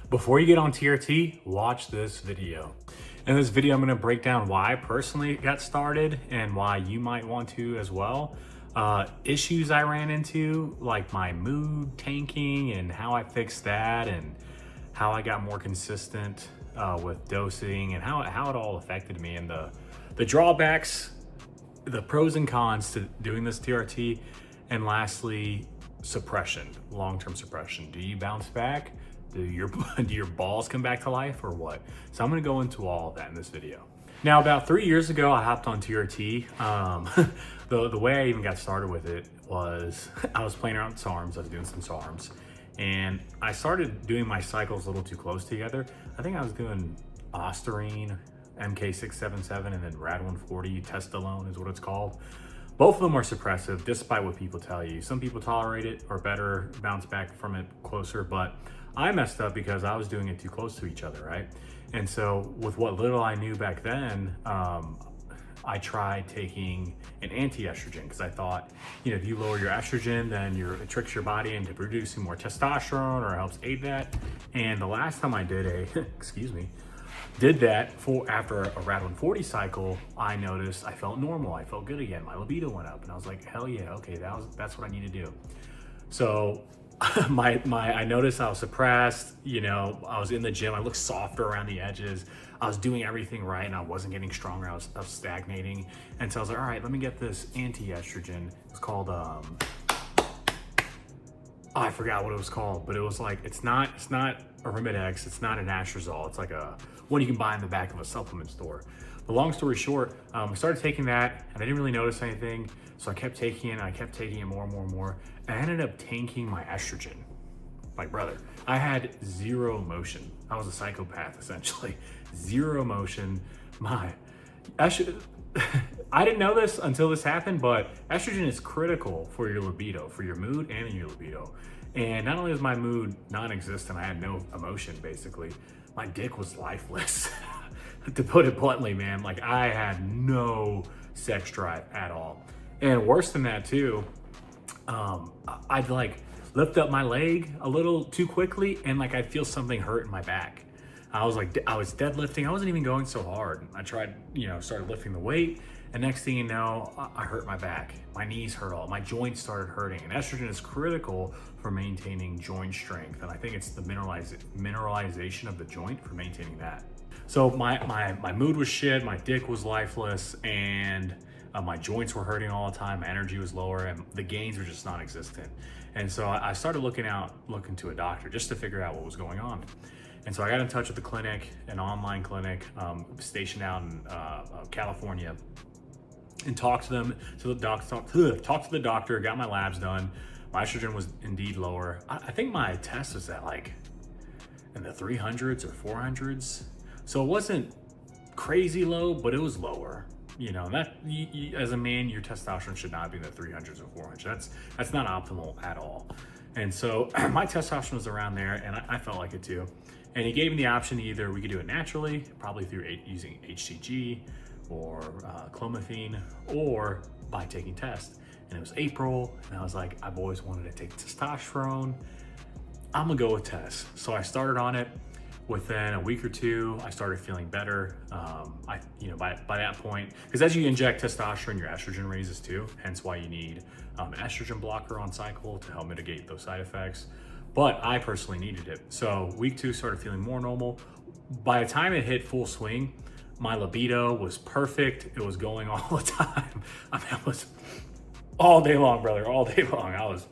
Before you get on TRT, watch this video. In this video, I'm gonna break down why I personally got started and why you might want to as well. Issues I ran into, like my mood tanking and how I fixed that and how I got more consistent with dosing and how it all affected me, and the drawbacks, the pros and cons to doing this TRT, and lastly, suppression, long-term suppression. Do you bounce back? Do your balls come back to life or what? So I'm gonna go into all of that in this video. Now, about 3 years ago, I hopped on TRT. The way I even got started with it was I was playing around with SARMs. I was doing some SARMs, and I started doing my cycles a little too close together. I think I was doing Ostarine, MK677, and then Rad140, testosterone is what it's called. Both of them are suppressive, despite what people tell you. Some people tolerate it or better, bounce back from it closer, but I messed up because I was doing it too close to each other, right? And so with what little I knew back then, I tried taking an anti-estrogen because I thought, if you lower your estrogen, then it tricks your body into producing more testosterone or helps aid that. And the last time I did did that after a Rad140 cycle, I noticed I felt normal. I felt good again. My libido went up, and I was like, hell yeah, okay, that's what I need to do. So I noticed I was suppressed. I was in the gym. I looked softer around the edges. I was doing everything right, and I wasn't getting stronger. I was stagnating, and so I was like, all right, let me get this anti-estrogen. It's called I forgot what it was called, but it was like, it's not a Arimidex, it's not an anastrozole, it's like a one you can buy in the back of a supplement store. But long story short, I started taking that and I didn't really notice anything, so I kept taking it more and more and more, and I ended up tanking my estrogen. Like, brother, I had zero motion. I was a psychopath, essentially. Zero motion. I didn't know this until this happened, but estrogen is critical for your libido, for your mood and your libido. And not only is my mood non-existent, I had no emotion, basically. My dick was lifeless. To put it bluntly, man, like I had no sex drive at all. And worse than that too, I'd like lift up my leg a little too quickly and like I'd feel something hurt in my back. I was deadlifting. I wasn't even going so hard. I tried, started lifting the weight, and next thing you know, I hurt my back. My knees hurt my joints started hurting. And estrogen is critical for maintaining joint strength. And I think it's the mineralization of the joint for maintaining that. So my mood was shit, my dick was lifeless, and my joints were hurting all the time. My energy was lower, and the gains were just non-existent. And so I started looking to a doctor just to figure out what was going on. And so I got in touch with the clinic, an online clinic stationed out in California, and talked to the doctor, got my labs done. My estrogen was indeed lower. I think my test was at like in the 300s or 400s. So it wasn't crazy low, but it was lower. That as a man, your testosterone should not be in the 300s or 400s. That's not optimal at all. And so my testosterone was around there, and I felt like it too. And he gave me the option, either we could do it naturally, probably through using HCG or clomiphene, or by taking tests. And it was April, and I was like, I've always wanted to take testosterone. I'm gonna go with tests. So I started on it. Within a week or two, I started feeling better. By that point, because as you inject testosterone, your estrogen raises too, hence why you need an estrogen blocker on cycle to help mitigate those side effects. But I personally needed it. So week 2 started feeling more normal. By the time it hit full swing, my libido was perfect. It was going all the time. I was all day long, brother, all day long. I was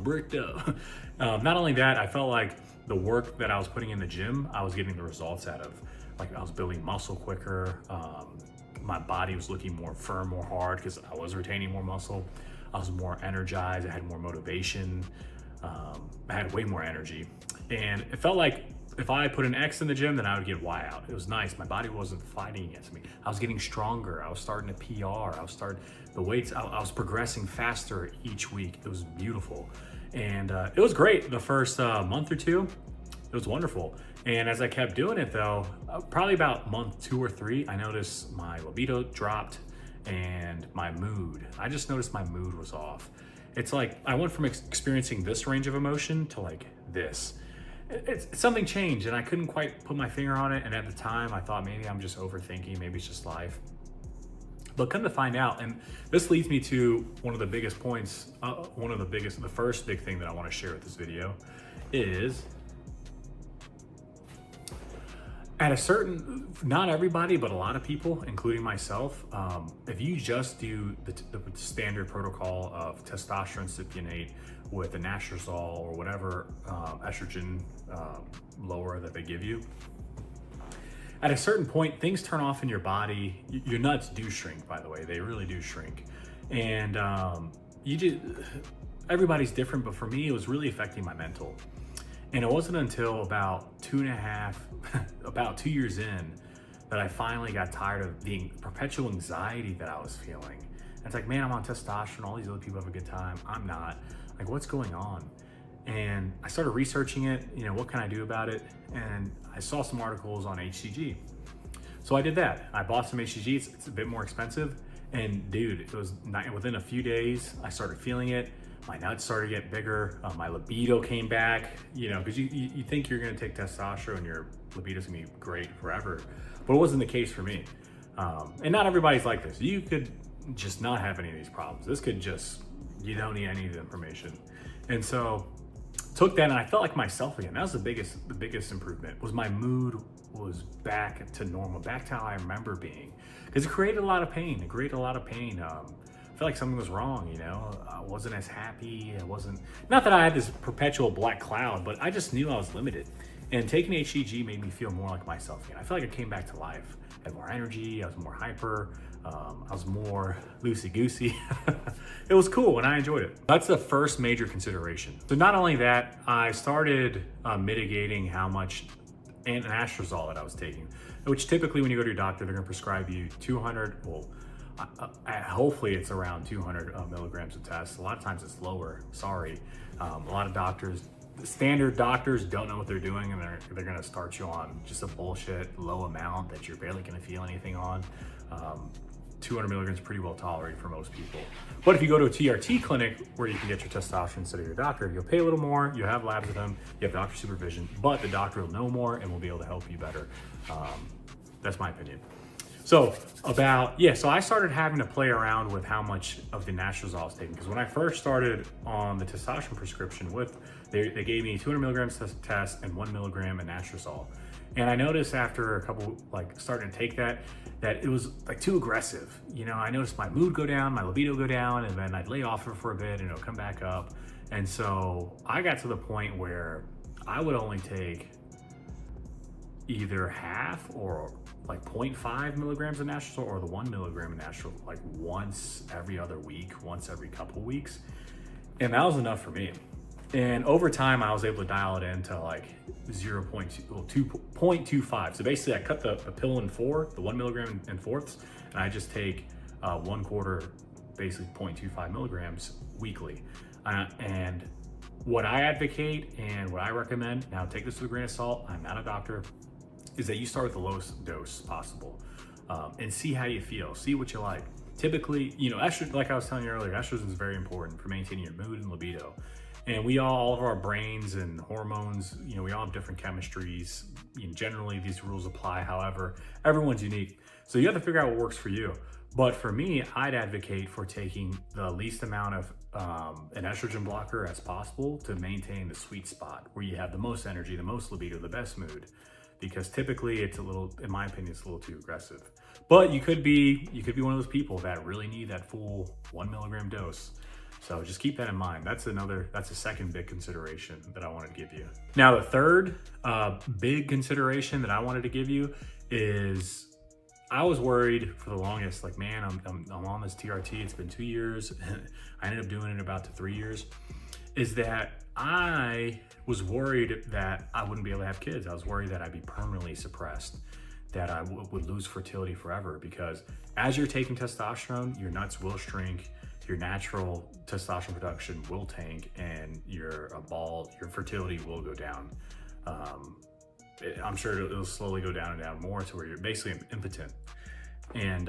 bricked up. Not only that, I felt like the work that I was putting in the gym, I was getting the results out of. Like, I was building muscle quicker. My body was looking more firm, more hard, because I was retaining more muscle. I was more energized. I had more motivation. I had way more energy. And it felt like if I put an X in the gym, then I would get Y out. It was nice. My body wasn't fighting against me. I was getting stronger. I was starting to PR. The weights, I was progressing faster each week. It was beautiful. And it was great the first month or two. It was wonderful. And as I kept doing it though, probably about month 2 or 3, I noticed my libido dropped and my mood. I just noticed my mood was off. It's like I went from experiencing this range of emotion to like this. something changed and I couldn't quite put my finger on it. And at the time I thought maybe I'm just overthinking, maybe it's just life. But come to find out, and this leads me to one of the biggest points, the first big thing that I want to share with this video is at a certain, not everybody, but a lot of people, including myself, if you just do the standard protocol of testosterone cypionate with anastrozole or whatever estrogen lower that they give you, at a certain point, things turn off in your body. Your nuts do shrink, by the way. They really do shrink. And everybody's different, but for me, it was really affecting my mental. And it wasn't until about 2 years in that I finally got tired of the perpetual anxiety that I was feeling. And it's like, man, I'm on testosterone. All these other people have a good time. I'm not. Like, what's going on? And I started researching it, what can I do about it? And I saw some articles on HCG. So I did that. I bought some HCG, it's a bit more expensive. And dude, it was within a few days, I started feeling it. My nuts started to get bigger. My libido came back, because you think you're gonna take testosterone and your libido's gonna be great forever, but it wasn't the case for me. And not everybody's like this. You could just not have any of these problems. This could just, you don't need any of the information. And so took that and I felt like myself again. That was the biggest improvement, was my mood was back to normal, back to how I remember being. Because it created a lot of pain. I felt like something was wrong, I wasn't as happy. Not that I had this perpetual black cloud, but I just knew I was limited. And taking HCG made me feel more like myself again. I felt like I came back to life. I had more energy, I was more hyper, I was more loosey-goosey. It was cool and I enjoyed it. That's the first major consideration. So not only that, I started mitigating how much anastrozole that I was taking, which typically when you go to your doctor, they're gonna prescribe you 200, hopefully it's around 200 milligrams of test. A lot of times it's lower, sorry. A lot of doctors, standard doctors don't know what they're doing and they're gonna start you on just a bullshit low amount that you're barely gonna feel anything on. 200 milligrams is pretty well tolerated for most people. But if you go to a TRT clinic where you can get your testosterone instead of your doctor, you'll pay a little more, you have labs with them, you have doctor supervision, but the doctor will know more and will be able to help you better. That's my opinion. So I started having to play around with how much of the anastrozole I was taking. Because when I first started on the testosterone prescription they gave me 200 milligrams test and 1 milligram anastrozole. And I noticed after a couple, starting to take that it was too aggressive. I noticed my mood go down, my libido go down, and then I'd lay off it for a bit and it'll come back up. And so I got to the point where I would only take either half or 0.5 milligrams of anastrozole or the 1 milligram of anastrozole once every other week, once every couple weeks. And that was enough for me. And over time, I was able to dial it into 2.25. So basically, I cut the pill in four, the 1 milligram in fourths, and I just take 1/4, basically 0.25 milligrams weekly. And what I advocate and what I recommend, now take this with a grain of salt, I'm not a doctor, is that you start with the lowest dose possible and see how you feel, see what you like. Typically, estrogen, like I was telling you earlier, estrogen is very important for maintaining your mood and libido. And all of our brains and hormones, we all have different chemistries. Generally, these rules apply. However, everyone's unique. So you have to figure out what works for you. But for me, I'd advocate for taking the least amount of an estrogen blocker as possible to maintain the sweet spot where you have the most energy, the most libido, the best mood. Because typically it's a little, in my opinion, it's a little too aggressive. But you could be one of those people that really need that full 1 milligram dose. So just keep that in mind. That's a second big consideration that I wanted to give you. Now, the third big consideration that I wanted to give you is I was worried for the longest, man, I'm on this TRT, it's been 2 years. I ended up doing it about 3 years, is that I was worried that I wouldn't be able to have kids. I was worried that I'd be permanently suppressed, that I would lose fertility forever, because as you're taking testosterone, your nuts will shrink, your natural testosterone production will tank, and your fertility will go down. I'm sure it'll slowly go down and down more to where you're basically impotent. And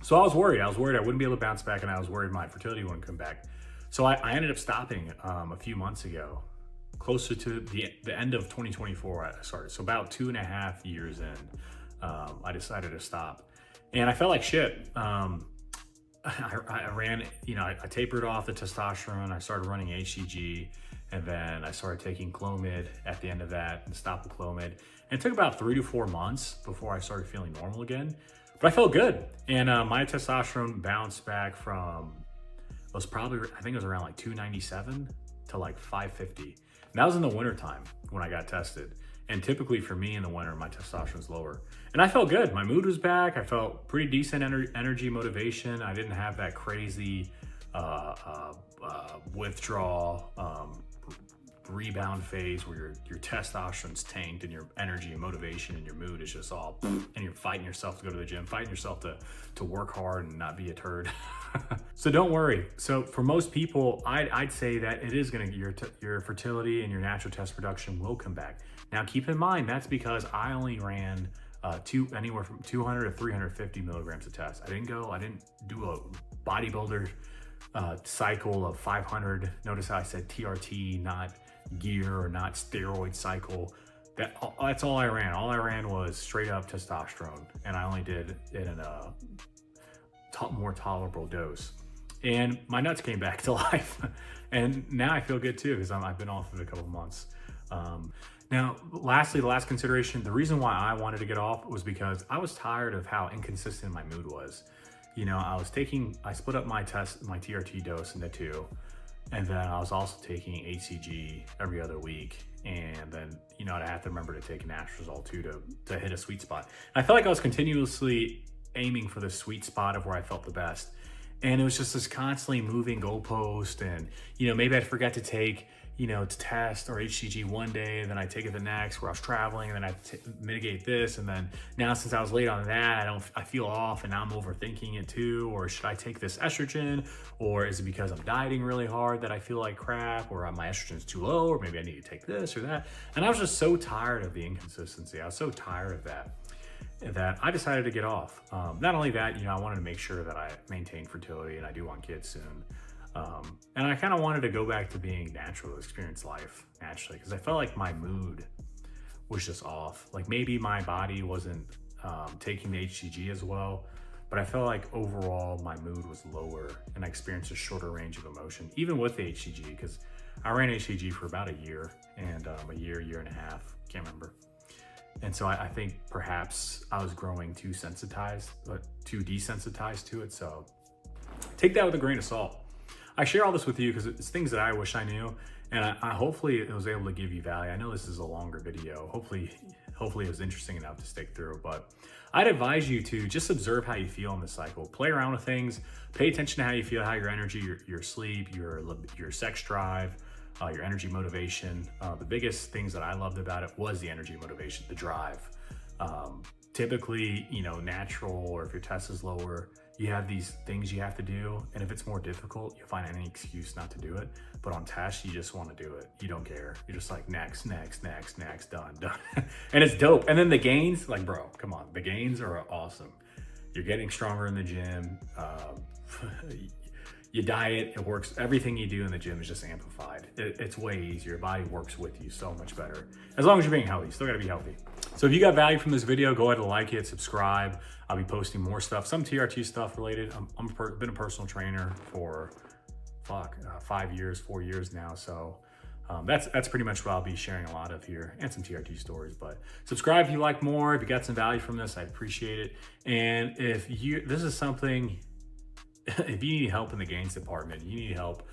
so I was worried. I wouldn't be able to bounce back, and I was worried my fertility wouldn't come back. So I ended up stopping a few months ago. closer to the end of 2024 I started. So about 2.5 years in, I decided to stop. And I felt like shit. I ran, I tapered off the testosterone. I started running HCG, and then I started taking Clomid at the end of that and stopped the Clomid. And it took about 3 to 4 months before I started feeling normal again. But I felt good. And my testosterone bounced back from, it was probably, I think it was around like 297 to like 550. And that was in the winter time when I got tested. And typically for me in the winter, my testosterone's lower. And I felt good. My mood was back. I felt pretty decent energy, motivation. I didn't have that crazy withdrawal, rebound phase where your testosterone's tanked and your energy and motivation and your mood is just all, and you're fighting yourself to go to the gym, fighting yourself to work hard and not be a turd. So don't worry. So for most people, I'd say that it is gonna, your fertility and your natural test production will come back. Now keep in mind, that's because I only ran anywhere from 200 to 350 milligrams of test. I didn't do a bodybuilder cycle of 500. Notice how I said TRT, not gear or not steroid cycle. That's all I ran. All I ran was straight up testosterone, and I only did it in a more tolerable dose. And my nuts came back to life. And now I feel good too, because I've been off of it a couple of months. Now, lastly, the last consideration, the reason why I wanted to get off was because I was tired of how inconsistent my mood was. I split up my TRT dose into 2, and then I was also taking HCG every other week. And then, I'd have to remember to take an anastrozole too to hit a sweet spot. And I felt like I was continuously aiming for the sweet spot of where I felt the best. And it was just this constantly moving goalpost, and, maybe I'd forget to take, to test or HCG one day, and then I take it the next where I was traveling, and then I mitigate this. And then now, since I was late on that, I feel off, and now I'm overthinking it too. Or should I take this estrogen? Or is it because I'm dieting really hard that I feel like crap, or my estrogen is too low, or maybe I need to take this or that. And I was just so tired of the inconsistency. I was so tired of that I decided to get off. Not only that, I wanted to make sure that I maintain fertility, and I do want kids soon. And I kind of wanted to go back to being natural, experience life naturally, because I felt like my mood was just off. Like maybe my body wasn't taking the HCG as well, but I felt like overall my mood was lower, and I experienced a shorter range of emotion, even with the HCG, because I ran HCG for about a year and a year and a half, can't remember. And so I think perhaps I was growing too desensitized to it. So take that with a grain of salt. I share all this with you because it's things that I wish I knew, and I hopefully it was able to give you value. I know this is a longer video. Hopefully it was interesting enough to stick through, but I'd advise you to just observe how you feel in the cycle. Play around with things, pay attention to how you feel, how your energy, your sleep, your sex drive, your energy motivation. The biggest things that I loved about it was the energy motivation, the drive. Typically, natural, or if your test is lower, you have these things you have to do. And if it's more difficult, you find any excuse not to do it. But on tests, you just want to do it. You don't care. You're just like, next, done. And it's dope. And then the gains, like, bro, come on. The gains are awesome. You're getting stronger in the gym. You diet, it works. Everything you do in the gym is just amplified. It's way easier. Your body works with you so much better. As long as you're being healthy, you still gotta be healthy. So if you got value from this video, go ahead and like it, subscribe. I'll be posting more stuff, some TRT stuff related. I've been a personal trainer for 4 years now. So that's pretty much what I'll be sharing a lot of here, and some TRT stories. But subscribe if you like more. If you got some value from this, I appreciate it. And if this is something, if you need help in the gains department, you need help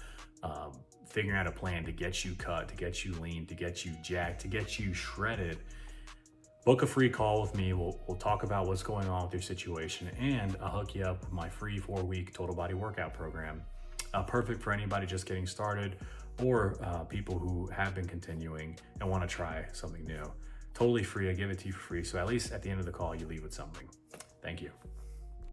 figuring out a plan to get you cut, to get you lean, to get you jacked, to get you shredded, book a free call with me. We'll talk about what's going on with your situation, and I'll hook you up with my free 4-week total body workout program. Perfect for anybody just getting started, or people who have been continuing and want to try something new. Totally free. I give it to you for free. So at least at the end of the call, you leave with something. Thank you.